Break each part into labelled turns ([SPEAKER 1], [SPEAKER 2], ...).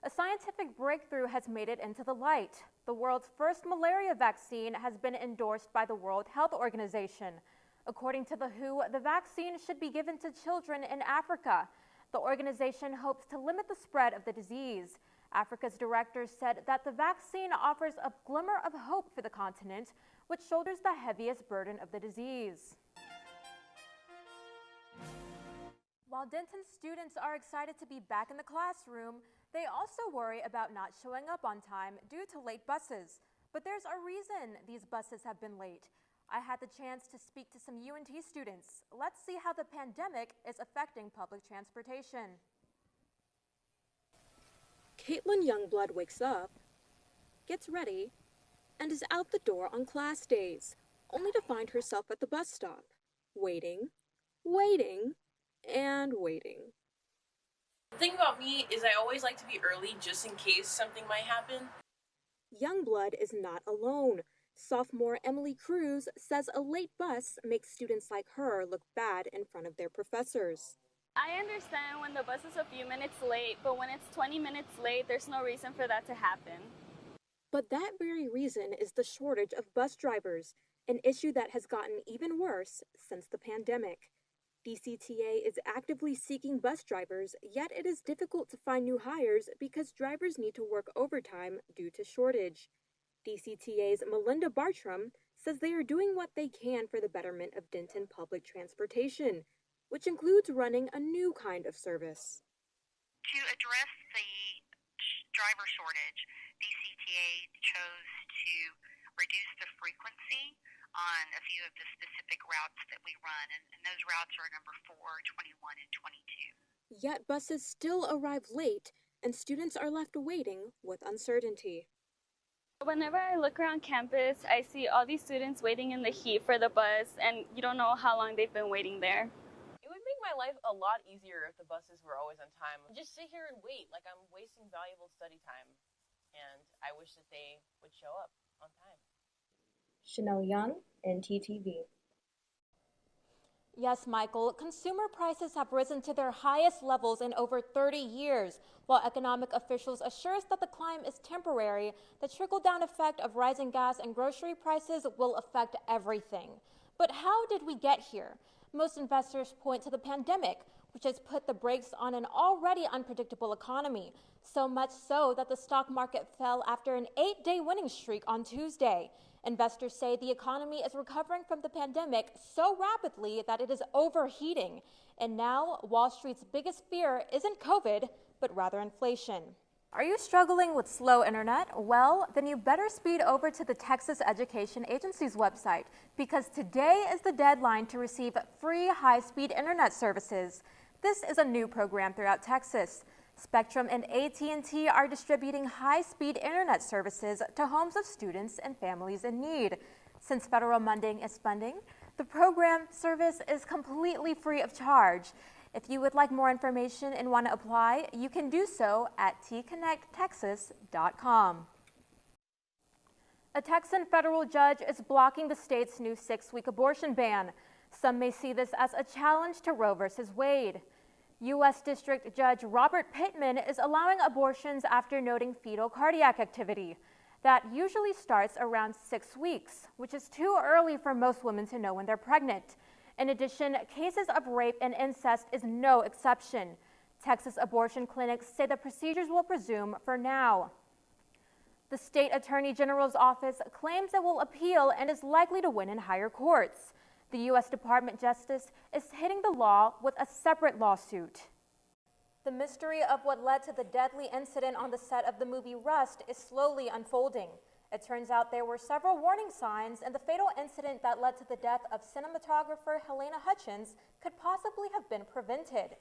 [SPEAKER 1] A scientific breakthrough has made it into the light. The world's first malaria vaccine has been endorsed by the World Health Organization. According to the WHO, the vaccine should be given to children in Africa. The organization hopes to limit the spread of the disease. Africa's director said that the vaccine offers a glimmer of hope for the continent, which shoulders the heaviest burden of the disease. While Denton students are excited to be back in the classroom, they also worry about not showing up on time due to late buses. But there's a reason these buses have been late. I had the chance to speak to some UNT students. Let's see how the pandemic is affecting public transportation.
[SPEAKER 2] Caitlin Youngblood wakes up, gets ready, and is out the door on class days, only to find herself at the bus stop, waiting, and waiting.
[SPEAKER 3] The thing about me is I always like to be early just in case something might happen.
[SPEAKER 2] Youngblood is not alone. Sophomore Emily Cruz says a late bus makes students like her look bad in front of their professors.
[SPEAKER 4] I understand when the bus is a few minutes late, but when it's 20 minutes late, there's no reason for that to happen.
[SPEAKER 2] But that very reason is the shortage of bus drivers, an issue that has gotten even worse since the pandemic. DCTA is actively seeking bus drivers, yet it is difficult to find new hires because drivers need to work overtime due to shortage. DCTA's Melinda Bartram says they are doing what they can for the betterment of Denton public transportation, which includes running a new kind of service.
[SPEAKER 5] To address the driver shortage, DCTA chose to reduce the frequency on a few of the specific routes that we run, and those routes are number 4, 21, and 22.
[SPEAKER 2] Yet buses still arrive late, and students are left waiting with uncertainty.
[SPEAKER 4] Whenever I look around campus, I see all these students waiting in the heat for the bus, and you don't know how long they've been waiting there.
[SPEAKER 3] It would make my life a lot easier if the buses were always on time. Just sit here and wait, like I'm wasting valuable study time. And I wish that they would show up on time.
[SPEAKER 2] Chanel Young, NTTV.
[SPEAKER 1] Yes, Michael, consumer prices have risen to their highest levels in over 30 years. While economic officials assure us that the climb is temporary, the trickle-down effect of rising gas and grocery prices will affect everything. But how did we get here? Most investors point to the pandemic, which has put the brakes on an already unpredictable economy. So much so that the stock market fell after an 8-day winning streak on Tuesday. Investors say the economy is recovering from the pandemic so rapidly that it is overheating. And now, Wall Street's biggest fear isn't COVID, but rather inflation. Are you struggling with slow internet? Well, then you better speed over to the Texas Education Agency's website, because today is the deadline to receive free high-speed internet services. This is a new program throughout Texas. Spectrum and AT&T are distributing high-speed internet services to homes of students and families in need. Since federal funding is funding, the program service is completely free of charge. If you would like more information and want to apply, you can do so at tconnecttexas.com. A Texan federal judge is blocking the state's new 6-week abortion ban. Some may see this as a challenge to Roe v. Wade. U.S. District Judge Robert Pittman is allowing abortions after noting fetal cardiac activity. That usually starts around 6 weeks, which is too early for most women to know when they're pregnant. In addition, cases of rape and incest is no exception. Texas abortion clinics say the procedures will resume for now. The state attorney general's office claims it will appeal and is likely to win in higher courts. The U.S. Department of Justice is hitting the law with a separate lawsuit. The mystery of what led to the deadly incident on the set of the movie Rust is slowly unfolding. It turns out there were several warning signs, and the fatal incident that led to the death of cinematographer Helena Hutchins could possibly have been prevented.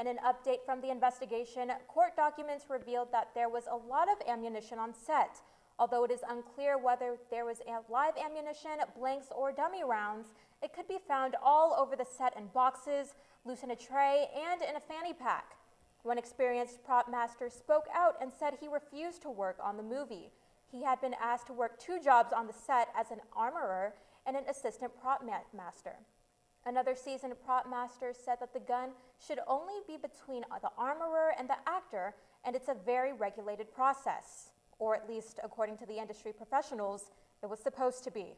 [SPEAKER 1] In an update from the investigation, court documents revealed that there was a lot of ammunition on set. Although it is unclear whether there was live ammunition, blanks, or dummy rounds, it could be found all over the set in boxes, loose in a tray, and in a fanny pack. One experienced prop master spoke out and said he refused to work on the movie. He had been asked to work 2 jobs on the set as an armorer and an assistant prop master. Another seasoned prop master said that the gun should only be between the armorer and the actor, and it's a very regulated process, or at least according to the industry professionals, it was supposed to be.